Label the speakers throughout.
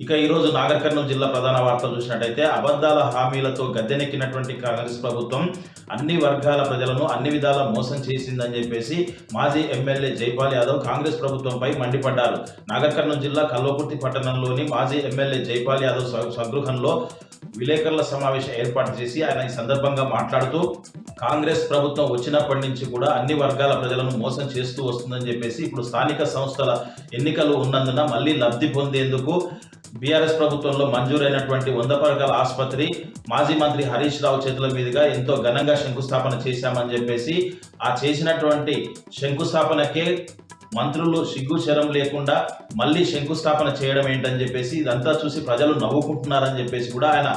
Speaker 1: ఇక ఈరోజు నాగర్ కర్నూలు జిల్లా ప్రధాన వార్తలు చూసినట్టయితే అబద్ధాల హామీలతో గద్దెనెక్కినటువంటి కాంగ్రెస్ ప్రభుత్వం అన్ని వర్గాల ప్రజలను అన్ని విధాల మోసం చేసిందని చెప్పేసి మాజీ ఎమ్మెల్యే జైపాల్ యాదవ్ కాంగ్రెస్ ప్రభుత్వంపై మండిపడ్డారు. నాగర్ కర్నూలు జిల్లా కల్వకుర్తి పట్టణంలోని మాజీ ఎమ్మెల్యే జైపాల్ యాదవ్ స్వగృహంలో విలేకరుల సమావేశం ఏర్పాటు చేసి ఆయన ఈ సందర్భంగా మాట్లాడుతూ కాంగ్రెస్ ప్రభుత్వం వచ్చినప్పటి నుంచి కూడా అన్ని వర్గాల ప్రజలను మోసం చేస్తూ వస్తుందని చెప్పేసి ఇప్పుడు స్థానిక సంస్థల ఎన్నికలు ఉన్నందున మళ్ళీ లబ్ధి పొందేందుకు బీఆర్ఎస్ ప్రభుత్వంలో మంజూరైనటువంటి 100 పడకల ఆసుపత్రి మాజీ మంత్రి హరీష్ రావు చేతుల మీదుగా ఎంతో ఘనంగా శంకుస్థాపన చేశామని చెప్పేసి ఆ చేసినటువంటి శంకుస్థాపనకే మంత్రులు సిగ్గుచరం లేకుండా మళ్ళీ శంకుస్థాపన చేయడం ఏంటని చెప్పేసి ఇదంతా చూసి ప్రజలు నవ్వుకుంటున్నారని చెప్పేసి కూడా ఆయన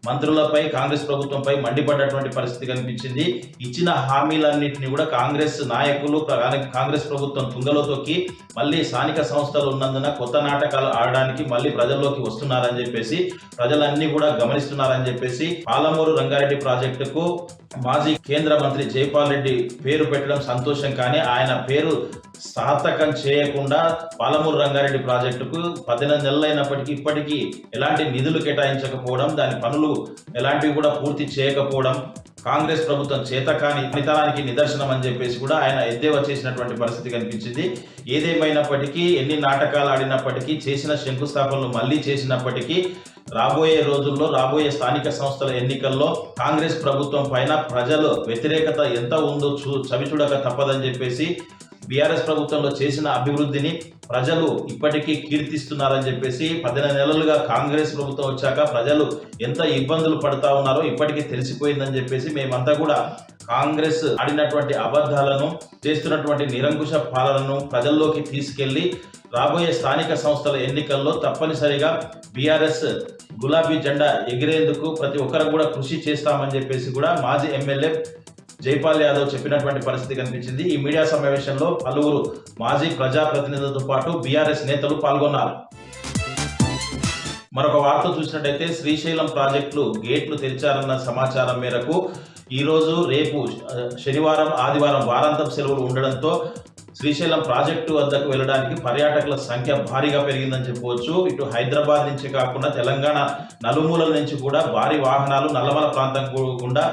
Speaker 1: మంత్రులపై కాంగ్రెస్ ప్రభుత్వంపై మండిపడ్డటువంటి పరిస్థితి కనిపించింది. ఇచ్చిన హామీలన్నింటినీ కూడా కాంగ్రెస్ నాయకులు కాంగ్రెస్ ప్రభుత్వం తుంగలో తొక్కి మళ్ళీ స్థానిక సంస్థలు ఉన్నందున కొత్త నాటకాలు ఆడడానికి మళ్ళీ ప్రజల్లోకి వస్తున్నారని చెప్పేసి ప్రజలన్నీ కూడా గమనిస్తున్నారని చెప్పేసి పాలమూరు రంగారెడ్డి ప్రాజెక్టుకు మాజీ కేంద్ర మంత్రి జైపాల్ రెడ్డి పేరు పెట్టడం సంతోషం, కానీ ఆయన పేరు సార్థకం చేయకుండా పాలమూరు రంగారెడ్డి ప్రాజెక్టుకు 18 నెలలైనప్పటికీ ఇప్పటికీ ఎలాంటి నిధులు కేటాయించకపోవడం, దాని పనులు ఎలాంటివి కూడా పూర్తి చేయకపోవడం కాంగ్రెస్ ప్రభుత్వం చేతకాని పనితనానికి నిదర్శనం అని చెప్పేసి కూడా ఆయన ఎద్దేవా చేసినటువంటి పరిస్థితి కనిపించింది. ఏదేమైనప్పటికీ ఎన్ని నాటకాలు ఆడినప్పటికీ చేసిన శంకుస్థాపనలు మళ్ళీ చేసినప్పటికీ రాబోయే రోజుల్లో రాబోయే స్థానిక సంస్థల ఎన్నికల్లో కాంగ్రెస్ ప్రభుత్వం పైన ప్రజలు వ్యతిరేకత ఎంత ఉందో చవిచూడక తప్పదని చెప్పేసి బీఆర్ఎస్ ప్రభుత్వంలో చేసిన అభివృద్ధిని ప్రజలు ఇప్పటికీ కీర్తిస్తున్నారని చెప్పేసి 18 నెలలుగా కాంగ్రెస్ ప్రభుత్వం వచ్చాక ప్రజలు ఎంత ఇబ్బందులు పడుతూ ఉన్నారో ఇప్పటికీ తెలిసిపోయిందని చెప్పేసి మేమంతా కూడా కాంగ్రెస్ ఆడినటువంటి అబద్ధాలను చేస్తున్నటువంటి నిరంకుశ పాలనను ప్రజల్లోకి తీసుకెళ్లి రాబోయే స్థానిక సంస్థల ఎన్నికల్లో తప్పనిసరిగా బీఆర్ఎస్ గులాబీ జెండా ఎగిరేందుకు ప్రతి ఒక్కరు కూడా కృషి చేస్తామని చెప్పేసి కూడా మాజీ ఎమ్మెల్యే జైపాల్ యాదవ్ చెప్పినటువంటి పరిస్థితి కనిపించింది. ఈ మీడియా సమావేశంలో పలువురు మాజీ ప్రజాప్రతినిధులతో పాటు బీఆర్ఎస్ నేతలు పాల్గొన్నారు. మరొక వార్త చూసినట్టయితే శ్రీశైలం ప్రాజెక్టులు గేట్లు తెరిచారన్న సమాచారం మేరకు ఈరోజు రేపు శనివారం ఆదివారం వారాంతం సెలవులు ఉండడంతో శ్రీశైలం ప్రాజెక్టు వద్దకు వెళ్ళడానికి పర్యాటకుల సంఖ్య భారీగా పెరిగిందని చెప్పవచ్చు. ఇటు హైదరాబాద్ నుంచి కాకుండా తెలంగాణ నలుమూలల నుంచి కూడా భారీ వాహనాలు నల్లమల ప్రాంతం గుండా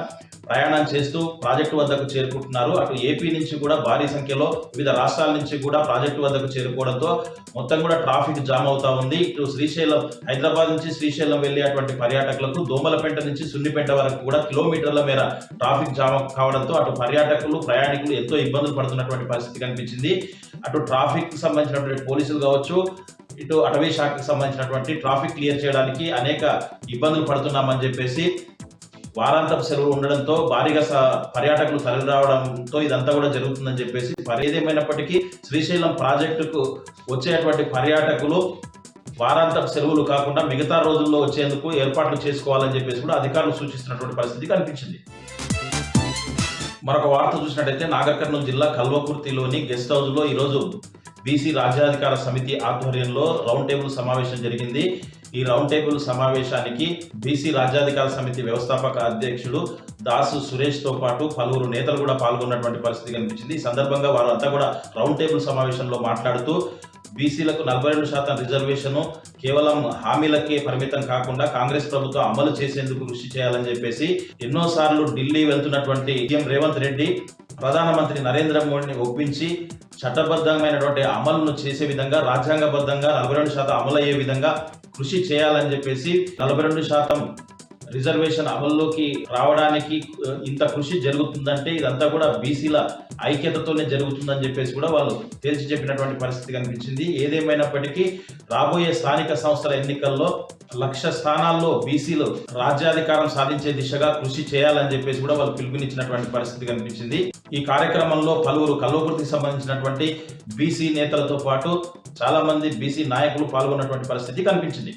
Speaker 1: ప్రయాణం చేస్తూ ప్రాజెక్టు వద్దకు చేరుకుంటున్నారు. అటు ఏపీ నుంచి కూడా భారీ సంఖ్యలో వివిధ రాష్ట్రాల నుంచి కూడా ప్రాజెక్టు వద్దకు చేరుకోవడంతో మొత్తం కూడా ట్రాఫిక్ జామ్ అవుతా ఉంది. ఇటు శ్రీశైలం హైదరాబాద్ నుంచి శ్రీశైలం వెళ్ళేటువంటి పర్యాటకులకు దోమలపేట నుంచి సున్నిపేట వరకు కూడా కిలోమీటర్ల మేర ట్రాఫిక్ జామ్ కావడంతో అటు పర్యాటకులు ప్రయాణికులు ఎంతో ఇబ్బందులు పడుతున్నటువంటి పరిస్థితి కనిపించింది. అటు ట్రాఫిక్ సంబంధించినటువంటి పోలీసులు కావచ్చు, ఇటు అటవీ శాఖకు సంబంధించినటువంటి ట్రాఫిక్ క్లియర్ చేయడానికి అనేక ఇబ్బందులు పడుతున్నామని చెప్పేసి వారాంతపు సెలవులు ఉండడంతో భారీగా పర్యాటకులు తరలి రావడంతో ఇదంతా కూడా జరుగుతుందని చెప్పేసి ఏదేమైనప్పటికీ శ్రీశైలం ప్రాజెక్టుకు వచ్చేటువంటి పర్యాటకులు వారాంతపు సెలవులు కాకుండా మిగతా రోజుల్లో వచ్చేందుకు ఏర్పాట్లు చేసుకోవాలని చెప్పేసి కూడా అధికారులు సూచిస్తున్నటువంటి పరిస్థితి కనిపించింది. మరొక వార్త చూసినట్టయితే నాగర్ కర్నూలు జిల్లా కల్వకుర్తిలోని గెస్ట్ హౌస్ లో ఈరోజు బీసీ రాజ్యాధికార సమితి ఆధ్వర్యంలో రౌండ్ టేబుల్ సమావేశం జరిగింది. ఈ రౌండ్ టేబుల్ సమావేశానికి బీసీ రాజ్యాధికార సమితి వ్యవస్థాపక అధ్యక్షుడు దాసు సురేష్ తో పాటు పలువురు నేతలు కూడా పాల్గొన్నటువంటి పరిస్థితి కనిపించింది. ఈ సందర్భంగా వారంతా కూడా రౌండ్ టేబుల్ సమావేశంలో మాట్లాడుతూ బీసీలకు 42% రిజర్వేషన్ కేవలం హామీలకే పరిమితం కాకుండా కాంగ్రెస్ ప్రభుత్వం అమలు చేసేందుకు కృషి చేయాలని చెప్పేసి ఎన్నోసార్లు ఢిల్లీ వెళ్తున్నటువంటి సీఎం రేవంత్ రెడ్డి ప్రధానమంత్రి నరేంద్ర మోడీని ఒప్పించి చట్టబద్ధమైనటువంటి అమలును చేసే విధంగా రాజ్యాంగబద్ధంగా 42% అమలు అయ్యే విధంగా కృషి చేయాలని చెప్పేసి 42% రిజర్వేషన్ అమల్లోకి రావడానికి ఇంత కృషి జరుగుతుందంటే ఇదంతా కూడా బీసీల ఐక్యతతోనే జరుగుతుందని చెప్పేసి కూడా వాళ్ళు తేల్చి చెప్పినటువంటి పరిస్థితి కనిపించింది. ఏదేమైనప్పటికీ రాబోయే స్థానిక సంస్థల ఎన్నికల్లో 1,00,000 స్థానాల్లో బీసీలు రాజ్యాధికారం సాధించే దిశగా కృషి చేయాలని చెప్పేసి కూడా వాళ్ళు పిలుపునిచ్చినటువంటి పరిస్థితి కనిపించింది. ఈ కార్యక్రమంలో పలువురు కల్వకుర్తికి సంబంధించినటువంటి బీసీ నేతలతో పాటు చాలా మంది బీసీ నాయకులు పాల్గొన్నటువంటి పరిస్థితి కనిపించింది.